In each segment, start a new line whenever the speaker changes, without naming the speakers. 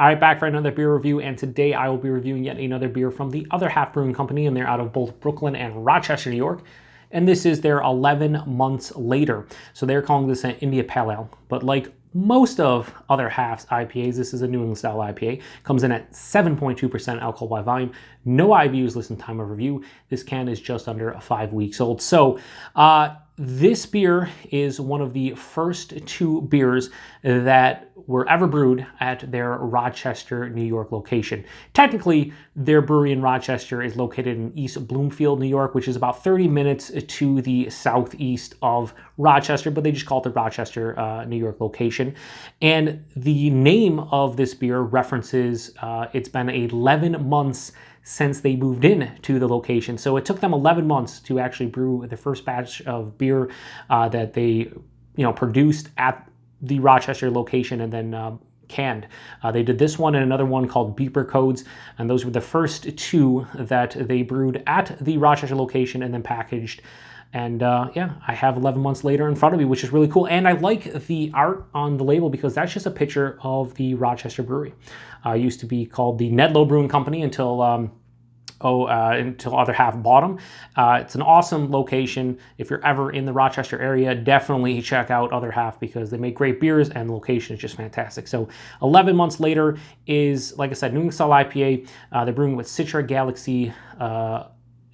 All right, back for another beer review, and today I will be reviewing yet another beer from the Other Half Brewing Company, and they're out of both Brooklyn and Rochester, New York. And this is their 11 months later. So they're calling this an India Pale Ale. But like most of Other Half's IPAs, this is a New England style IPA. Comes in at 7.2% alcohol by volume. No IBUs listed in time of review. This can is just under 5 weeks old. So this beer is one of the first two beers that were ever brewed at their Rochester, New York location. Technically, their brewery in Rochester is located in East Bloomfield, New York, which is about 30 minutes to the southeast of Rochester, but they just call it the Rochester, New York location. And the name of this beer references it's been 11 months since they moved in to the location. So it took them 11 months to actually brew the first batch of beer that they produced at the Rochester location and then canned. They did this one and another one called Beeper Codes, and those were the first two that they brewed at the Rochester location and then packaged. And yeah, I have 11 months later in front of me, which is really cool. And I like the art on the label because that's just a picture of the Rochester Brewery. It used to be called the Nedlow Brewing Company until Other Half bought them. It's an awesome location. If you're ever in the Rochester area, definitely check out Other Half because they make great beers and the location is just fantastic. So 11 months later is, like I said, New England style IPA. They're brewing with Citra, Galaxy,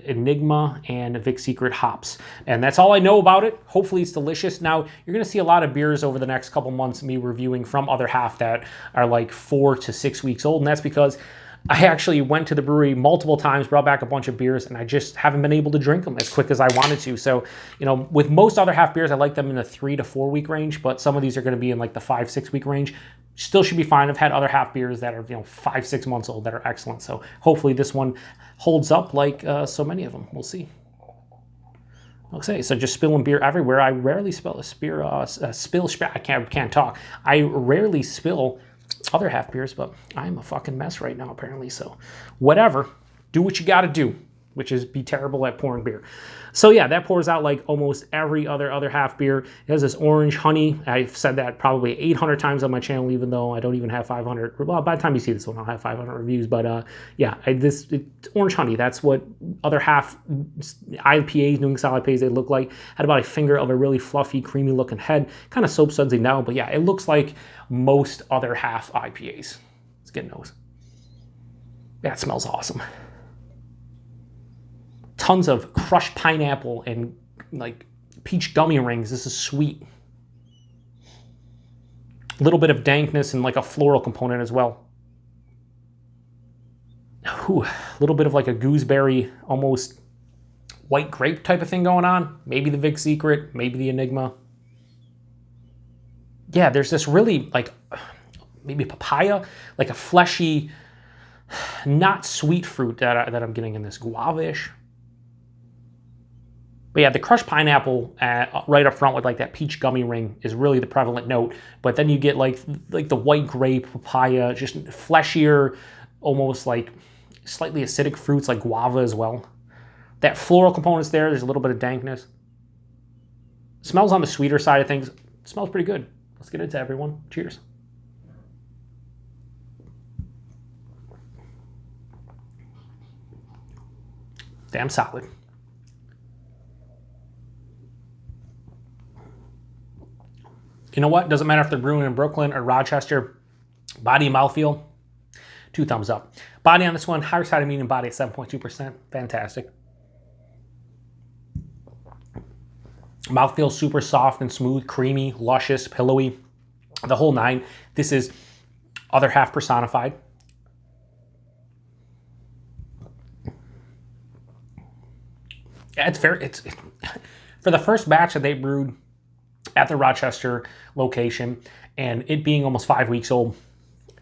Enigma, and Vic Secret hops. And that's all I know about it. Hopefully it's delicious. Now, you're going to see a lot of beers over the next couple months me reviewing from Other Half that are like 4 to 6 weeks old. And that's because I actually went to the brewery multiple times, brought back a bunch of beers, and I just haven't been able to drink them as quick as I wanted to. So, with most Other Half beers, I like them in the 3 to 4 week range, but some of these are going to be in like the 5-6 week range. Still should be fine. I've had Other Half beers that are 5-6 months old that are excellent. So hopefully this one holds up like so many of them. We'll see. Okay, so just spilling beer everywhere. I rarely spill I can't talk. I rarely spill Other Half beers, but I'm a fucking mess right now apparently. So whatever, do what you got to do, which is be terrible at pouring beer. So yeah, that pours out like almost every Other Half beer. It has this orange honey. I've said that probably 800 times on my channel, even though I don't even have 500. Well, by the time you see this one, I'll have 500 reviews. But yeah, it's orange honey. That's what Other Half IPAs, New England style IPAs, they look like. Had about a finger of a really fluffy, creamy looking head. Kind of soap sudsy now, but yeah, it looks like most Other Half IPAs. Let's get nose. Yeah, it smells awesome. Tons of crushed pineapple and like peach gummy rings. This is sweet. A little bit of dankness and like a floral component as well. Ooh, a little bit of like a gooseberry, almost white grape type of thing going on. Maybe the Vic Secret, maybe the Enigma. Yeah, there's this really like maybe papaya, like a fleshy, not sweet fruit that I'm getting in this, guava-ish. But yeah, the crushed pineapple right up front with like that peach gummy ring is really the prevalent note. But then you get like the white grape, papaya, just fleshier, almost like slightly acidic fruits like guava as well. That floral component's there. There's a little bit of dankness. Smells on the sweeter side of things. Smells pretty good. Let's get into it, everyone. Cheers. Damn solid. You know what? Doesn't matter if they're brewing in Brooklyn or Rochester. Body and mouthfeel, 2 thumbs up. Body on this one, higher side of medium body at 7.2%. Fantastic. Mouthfeel super soft and smooth, creamy, luscious, pillowy, the whole 9. This is Other Half personified. Yeah, it's fair. It's for the first batch that they brewed at the Rochester location, and it being almost 5 weeks old,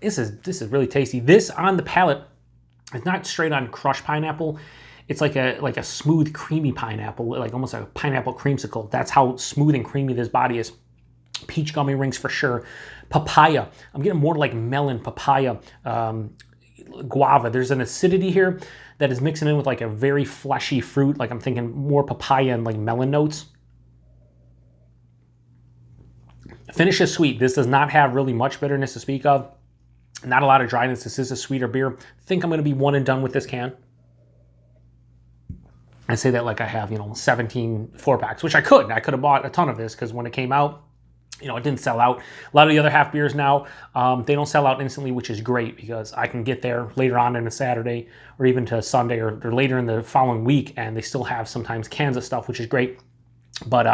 this is really tasty. This on the palate is not straight on crushed pineapple. It's like a smooth, creamy pineapple, like almost like a pineapple creamsicle. That's how smooth and creamy this body is. Peach gummy rings for sure. Papaya. I'm getting more like melon, papaya, guava. There's an acidity here that is mixing in with like a very fleshy fruit. Like I'm thinking more papaya and like melon notes. Finish is sweet. This does not have really much bitterness to speak of. Not a lot of dryness. This is a sweeter beer. I think I'm going to be one and done with this can. I say that like I have, 17 4-packs, which I could. I could have bought a ton of this because when it came out, it didn't sell out. A lot of the other half beers now, they don't sell out instantly, which is great because I can get there later on in a Saturday or even to Sunday or later in the following week, and they still have sometimes cans of stuff, which is great. But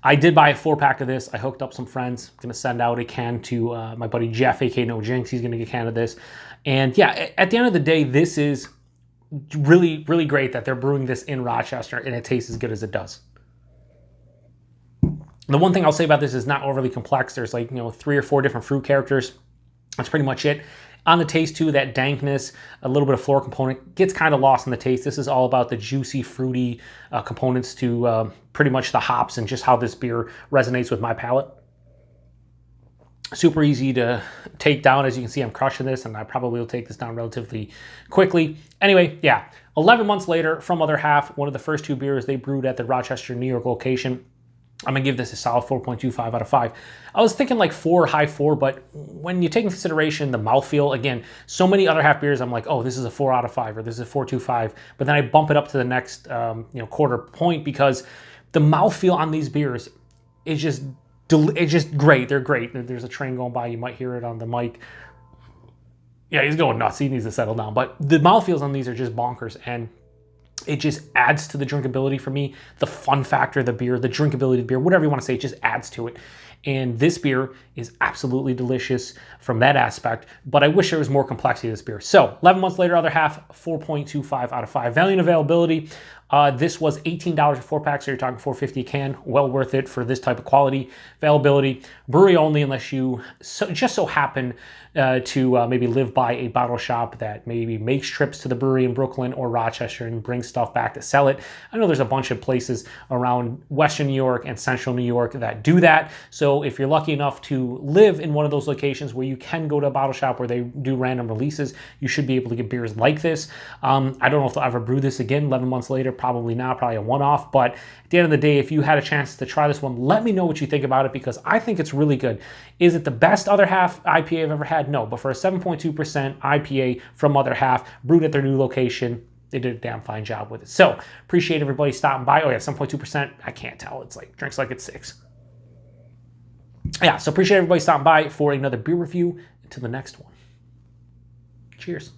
I did buy a 4-pack of this. I hooked up some friends. I'm going to send out a can to my buddy Jeff, aka No Jinx. He's going to get a can of this. And yeah, at the end of the day, this is really, really great that they're brewing this in Rochester and it tastes as good as it does. The one thing I'll say about this is not overly complex. There's like, 3 or 4 different fruit characters. That's pretty much it. On the taste too, that dankness, a little bit of floral component gets kind of lost in the taste. This is all about the juicy, fruity components to pretty much the hops and just how this beer resonates with my palate. Super easy to take down. As you can see, I'm crushing this, and I probably will take this down relatively quickly. Anyway, yeah, 11 months later from Other Half, one of the first 2 beers they brewed at the Rochester, New York location. I'm going to give this a solid 4.25 out of 5. I was thinking like 4, high 4, but when you take into consideration the mouthfeel, again, so many Other Half beers, I'm like, oh, this is a 4 out of 5, or this is a 4.25, but then I bump it up to the next quarter point because the mouthfeel on these beers is just it's just great. They're great. There's a train going by. You might hear it on the mic. Yeah, he's going nuts. He needs to settle down. But the mouthfeels on these are just bonkers, and it just adds to the drinkability for me. The fun factor of the beer, the drinkability of the beer, whatever you want to say, it just adds to it. And this beer is absolutely delicious from that aspect, but I wish there was more complexity to this beer. So 11 months later, Other Half, 4.25 out of 5. Value and availability, this was $18 a 4-pack, so you're talking $4.50 a can. Well worth it for this type of quality. Availability, brewery only unless you just so happen to maybe live by a bottle shop that maybe makes trips to the brewery in Brooklyn or Rochester and brings stuff back to sell it. I know there's a bunch of places around Western New York and Central New York that do that. So if you're lucky enough to live in one of those locations where you can go to a bottle shop where they do random releases, you should be able to get beers like this. I don't know if they'll ever brew this again 11 months later, probably not, probably a one-off. But at the end of the day, if you had a chance to try this one, let me know what you think about it because I think it's really good. Is it the best Other Half IPA I've ever had? No, but for a 7.2% IPA from Other Half, brewed at their new location, they did a damn fine job with it. So appreciate everybody stopping by. Oh yeah, 7.2%. I can't tell. It's like drinks like it's 6. Yeah, so appreciate everybody stopping by for another beer review. Until the next one. Cheers.